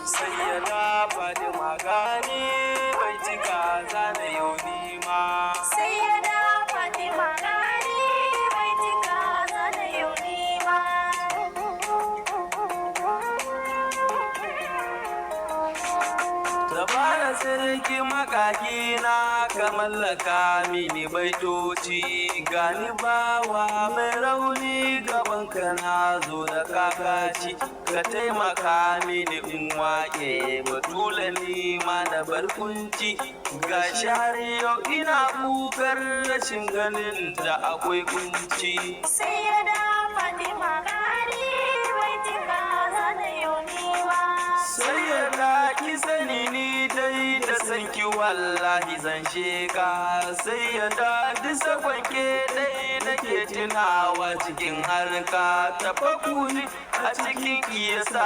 Sayyada Fatima gani bai cika zana yau nima. Sayyada Fatima gani bai cika zana yau nima. Dabara sarki makaki na ka mallaka mini baitoci, gani bawa mai rauni gaban ka na zo da kakaci, ka taimaka mini in waƙe batula ni ma da barkunci, ga shari yau ina kukar rashin ganin da akwai kunci. Sayyada Fatima gani bai cika zana yau nima. Sayyada ki sani ni dai da sanki wallahi zan sheka. Sayyada duk sakwanke dai nake tunawa cikin harka, tafakuri a cikin kiyasa